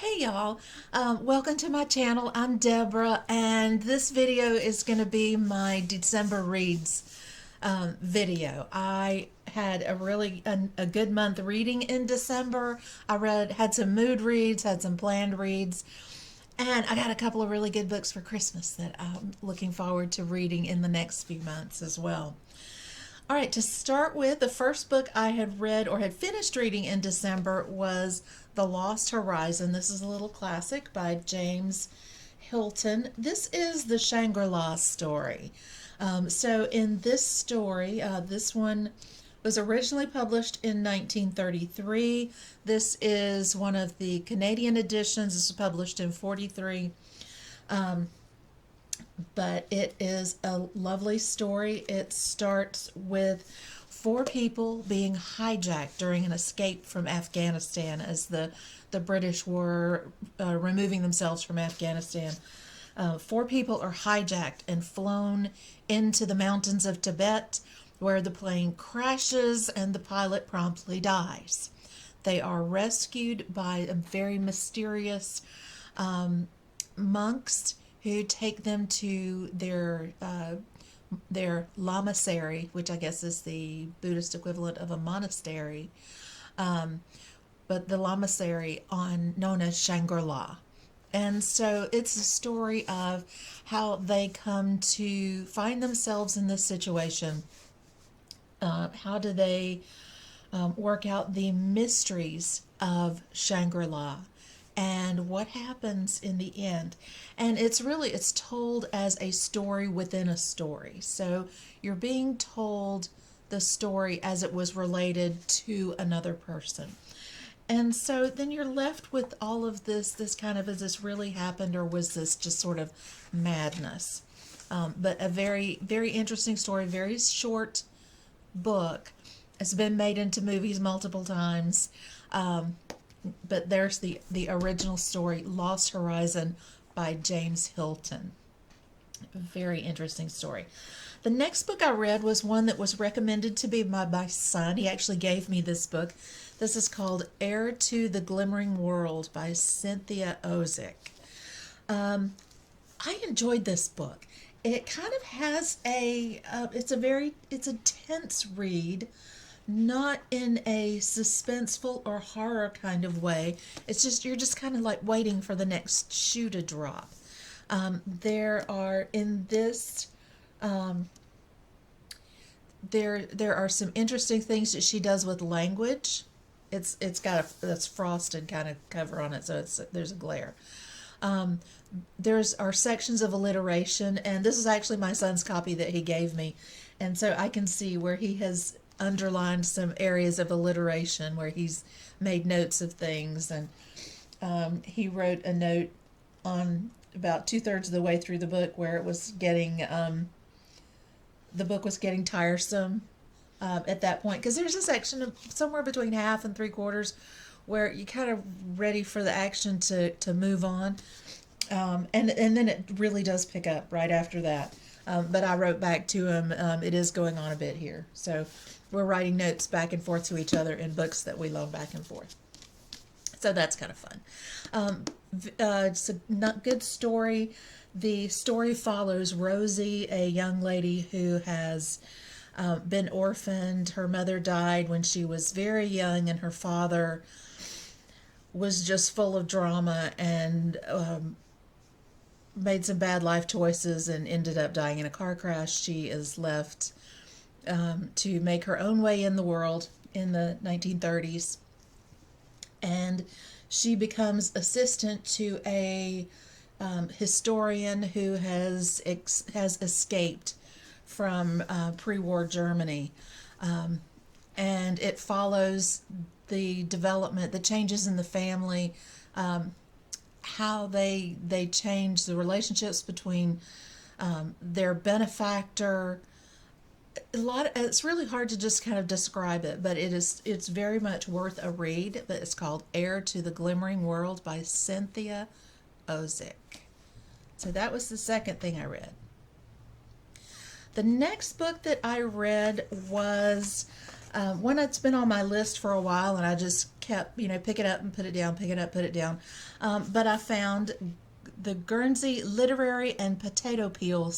Hey y'all, welcome to my channel. I'm Deborah, and this video is going to be my December reads video. I had a good month reading in December. Had some mood reads, had some planned reads, and I got a couple of really good books for Christmas that I'm looking forward to reading in the next few months as well. All right, to start with, the first book I had read or had finished reading in December was The Lost Horizon. This is a little classic by James Hilton. This is the Shangri-La story. So in this story, this one was originally published in 1933. This is one of the Canadian editions. This was published in 43. But it is a lovely story. It starts with four people being hijacked during an escape from Afghanistan as the British were removing themselves from Afghanistan. Four people are hijacked and flown into the mountains of Tibet, where the plane crashes and the pilot promptly dies. They are rescued by a very mysterious monks who take them to their lamasery, which I guess is the Buddhist equivalent of a monastery, but the lamasery known as Shangri-La. And so it's a story of how they come to find themselves in this situation. How do they work out the mysteries of Shangri-La and what happens in the end. And it's told as a story within a story. So you're being told the story as it was related to another person. And so then you're left with all of this kind of, has this really happened, or was this just sort of madness? But a very, very interesting story, very short book. It's been made into movies multiple times. But there's the original story, Lost Horizon by James Hilton. Very interesting story. The next book I read was one that was recommended to me by my son. He actually gave me this book. This is called Heir to the Glimmering World by Cynthia Ozick. I enjoyed this book. It kind of has it's a tense read, not in a suspenseful or horror kind of way. It's just, you're just kind of like waiting for the next shoe to drop. There are in this there are some interesting things that she does with language. It's got that's frosted kind of cover on it, so there's a glare. There's are sections of alliteration, and this is actually my son's copy that he gave me, and so I can see where he has underlined some areas of alliteration where he's made notes of things. And he wrote a note on about 2/3 of the way through the book where it was getting the book was getting tiresome at that point, because there's a section of somewhere between half and 3/4 where you kind of ready for the action to move on, and then it really does pick up right after that. But I wrote back to him, it is going on a bit here. So we're writing notes back and forth to each other in books that we loan back and forth. So that's kind of fun. It's a good story. The story follows Rosie, a young lady who has been orphaned. Her mother died when she was very young, and her father was just full of drama and made some bad life choices and ended up dying in a car crash. She is left to make her own way in the world in the 1930s, and she becomes assistant to a historian who has escaped from pre-war Germany, and it follows the development, the changes in the family, how they change the relationships between their benefactor. It's really hard to just kind of describe it, but it's very much worth a read. But it's called Heir to the Glimmering World by Cynthia Ozick. So that was the second thing I read. The next book that I read was One that's been on my list for a while, and I just kept, pick it up and put it down, pick it up, put it down. But I found the Guernsey Literary and Potato Peel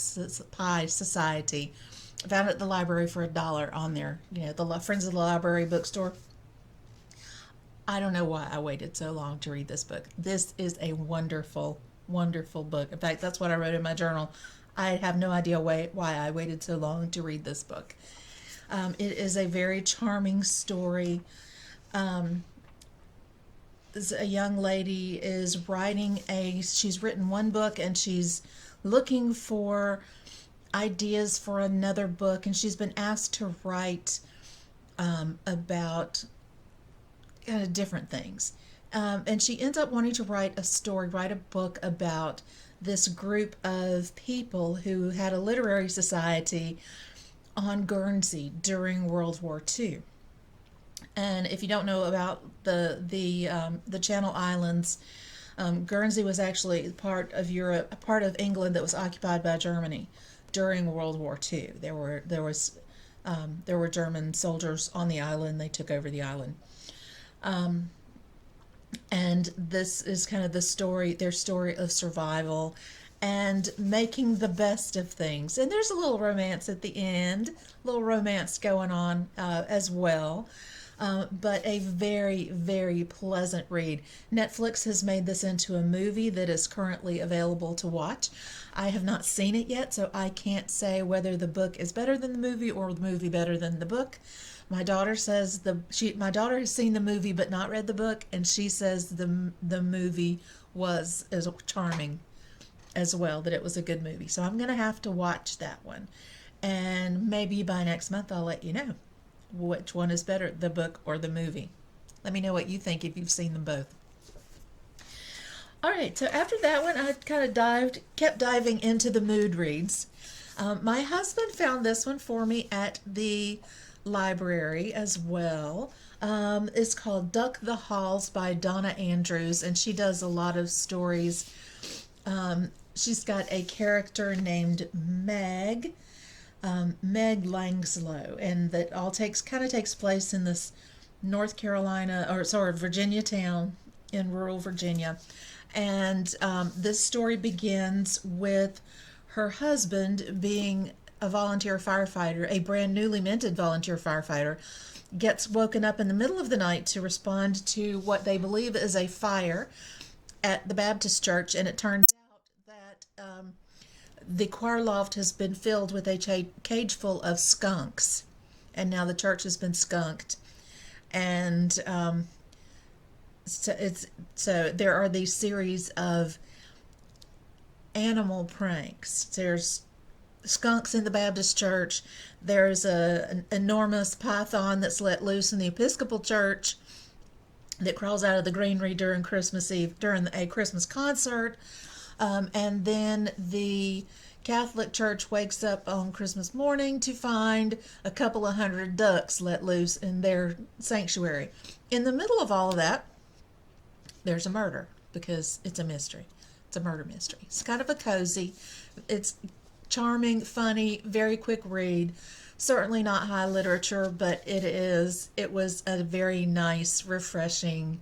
Pie Society. I found it at the library for $1 on there. The Friends of the Library bookstore. I don't know why I waited so long to read this book. This is a wonderful, wonderful book. In fact, that's what I wrote in my journal. I have no idea why I waited so long to read this book. It is a very charming story. Um, a young lady is she's written one book and she's looking for ideas for another book, and she's been asked to write about kind of different things. And she ends up wanting to write a book about this group of people who had a literary society on Guernsey during World War II. And if you don't know about the Channel Islands, Guernsey was actually part of Europe, a part of England that was occupied by Germany during World War II. There were German soldiers on the island. They took over the island. And this is kind of their story of survival and making the best of things. And there's a little romance at the end, a little romance going on as well. But a very, very pleasant read. Netflix has made this into a movie that is currently available to watch. I have not seen it yet, so I can't say whether the book is better than the movie or the movie better than the book. My daughter says my daughter has seen the movie but not read the book, and she says the movie was as charming as well, that it was a good movie. So I'm going to have to watch that one. And maybe by next month I'll let you know which one is better, the book or the movie. Let me know what you think if you've seen them both. All right, so after that one, I kind of kept diving into the mood reads. My husband found this one for me at the library as well. It's called Duck the Halls by Donna Andrews, and she does a lot of stories. She's got a character named Meg Langslow, and that all takes place in this Virginia town in rural Virginia. And this story begins with her husband being a volunteer firefighter, a brand newly minted volunteer firefighter, gets woken up in the middle of the night to respond to what they believe is a fire at the Baptist church, and it turns out that the choir loft has been filled with a cage full of skunks, and now the church has been skunked. And so there are these series of animal pranks. There's skunks in the Baptist church. There's an enormous python that's let loose in the Episcopal church that crawls out of the greenery during Christmas Eve, during a Christmas concert. And then the Catholic Church wakes up on Christmas morning to find a couple of hundred ducks let loose in their sanctuary. In the middle of all of that, there's a murder, because it's a mystery. It's a murder mystery. It's kind of a cozy. It's charming, funny, very quick read. Certainly not high literature, but it was a very nice, refreshing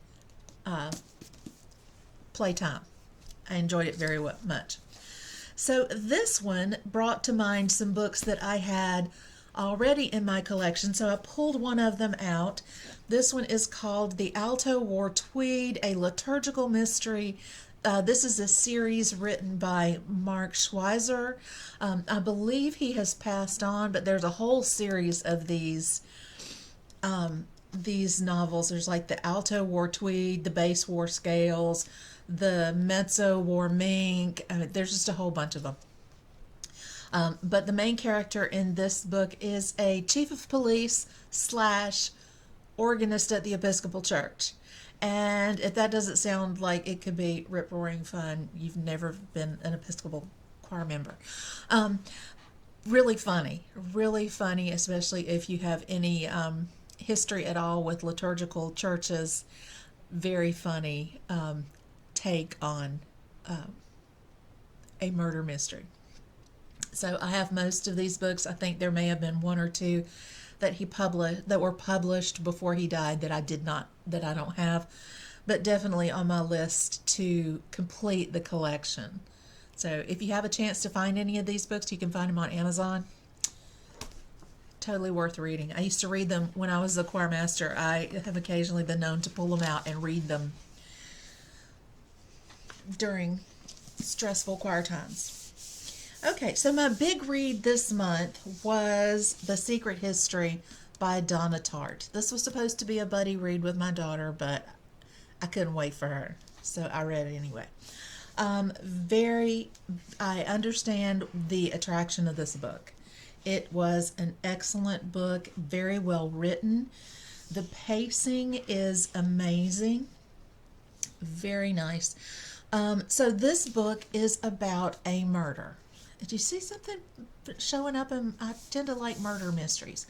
playtime. I enjoyed it very much. So this one brought to mind some books that I had already in my collection, so I pulled one of them out. This one is called The Alto Wore Tweed, a liturgical mystery. This is a series written by Mark Schweizer. I believe he has passed on, but there's a whole series of these novels. There's like The Alto Wore Tweed, The Bass Wore Scales, The Mezzo Wore Mink. There's just a whole bunch of them. But the main character in this book is a chief of police / organist at the Episcopal Church. And if that doesn't sound like it could be rip-roaring fun, you've never been an Episcopal choir member. Really funny, especially if you have any history at all with liturgical churches. Very funny take on a murder mystery. So I have most of these books. I think there may have been one or two that he published, that were published before he died, that I don't have, but definitely on my list to complete the collection. So if you have a chance to find any of these books, you can find them on Amazon. Totally worth reading. I used to read them when I was a choir master. I have occasionally been known to pull them out and read them during stressful choir times. Okay, so my big read this month was The Secret History by Donna Tartt. This was supposed to be a buddy read with my daughter, but I couldn't wait for her, so I read it anyway. I understand the attraction of this book. It was an excellent book, very well written. The pacing is amazing, very nice. So this book is about a murder. Did you see something showing up? I tend to like murder mysteries.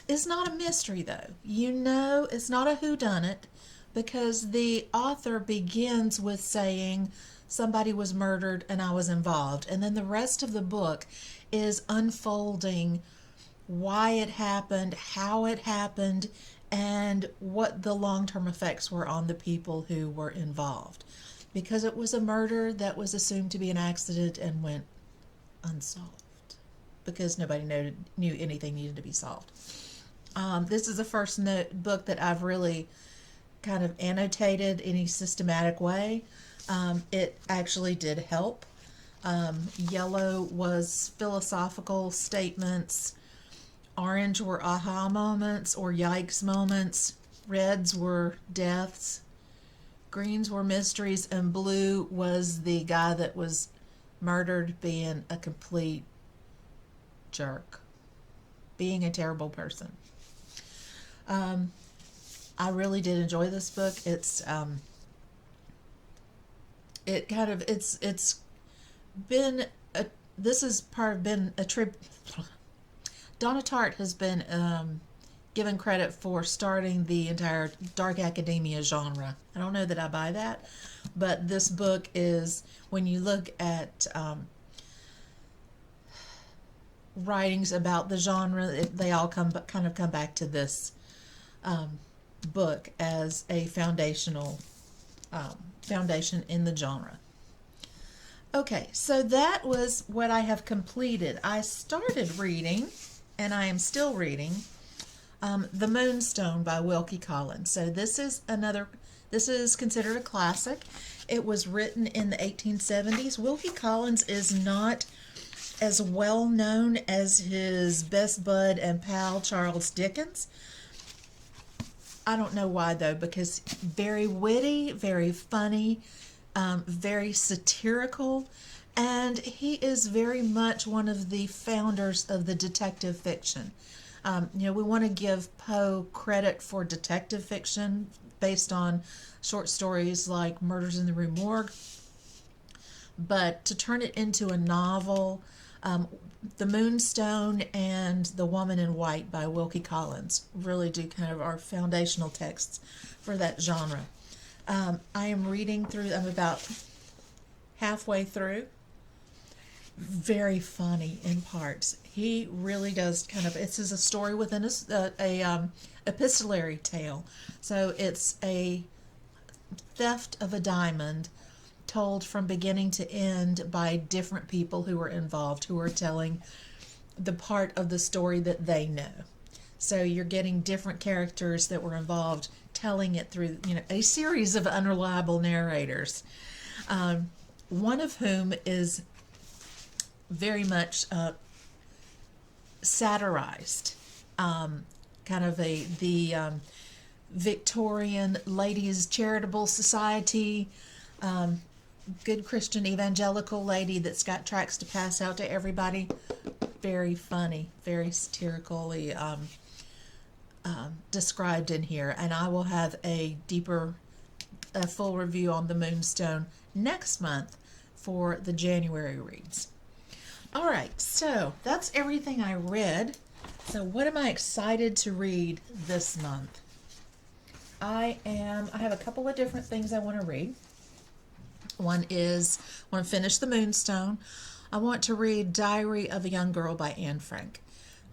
It's not a mystery, though. You know, it's not a whodunit, because the author begins with saying somebody was murdered and I was involved. And then the rest of the book is unfolding why it happened, how it happened, and what the long-term effects were on the people who were involved. Because it was a murder that was assumed to be an accident and went unsolved because nobody knew anything needed to be solved. This is the first book that I've really kind of annotated in a systematic way. It actually did help. Yellow was philosophical statements. Orange were aha moments or yikes moments. Reds were deaths. Greens were mysteries. And blue was the guy that was murdered being a complete jerk, being a terrible person. I really did enjoy this book. It's been a, this has part of been a trip. Donna Tartt has been given credit for starting the entire dark academia genre. I don't know that I buy that, but this book is, when you look at writings about the genre, they all come back to this book as a foundation in the genre. Okay, so that was what I have completed. I started reading, and I am still reading, The Moonstone by Wilkie Collins. So this is considered a classic. It was written in the 1870s. Wilkie Collins is not as well known as his best bud and pal Charles Dickens. I don't know why, though, because very witty, very funny, very satirical, and he is very much one of the founders of the detective fiction. We want to give Poe credit for detective fiction based on short stories like Murders in the Rue Morgue, but to turn it into a novel, The Moonstone and The Woman in White by Wilkie Collins really do kind of are foundational texts for that genre. I am reading through, I'm about halfway through. Very funny in parts. He really does this is a story within a epistolary tale. So it's a theft of a diamond told from beginning to end by different people who were involved, who are telling the part of the story that they know. So you're getting different characters that were involved telling it through, a series of unreliable narrators, one of whom is very much satirized, the Victorian Ladies Charitable Society, good Christian evangelical lady that's got tracts to pass out to everybody. Very funny, very satirically described in here. And I will have a full review on The Moonstone next month for the January reads. All right, so that's everything I read. So what am I excited to read this month? I have a couple of different things I want to read. One is, I want to finish The Moonstone. I want to read Diary of a Young Girl by Anne Frank.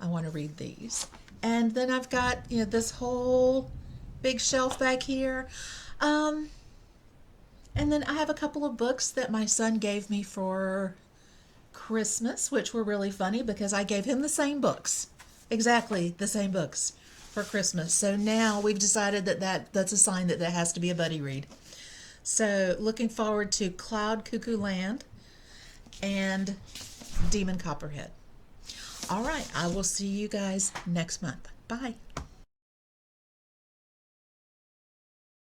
I want to read these. And then I've got, this whole big shelf back here. Um, and then I have a couple of books that my son gave me for Christmas, which were really funny because I gave him the same books, exactly the same books for Christmas. So now we've decided that's a sign that that has to be a buddy read. So looking forward to Cloud Cuckoo Land and Demon Copperhead. All right, I will see you guys next month. Bye.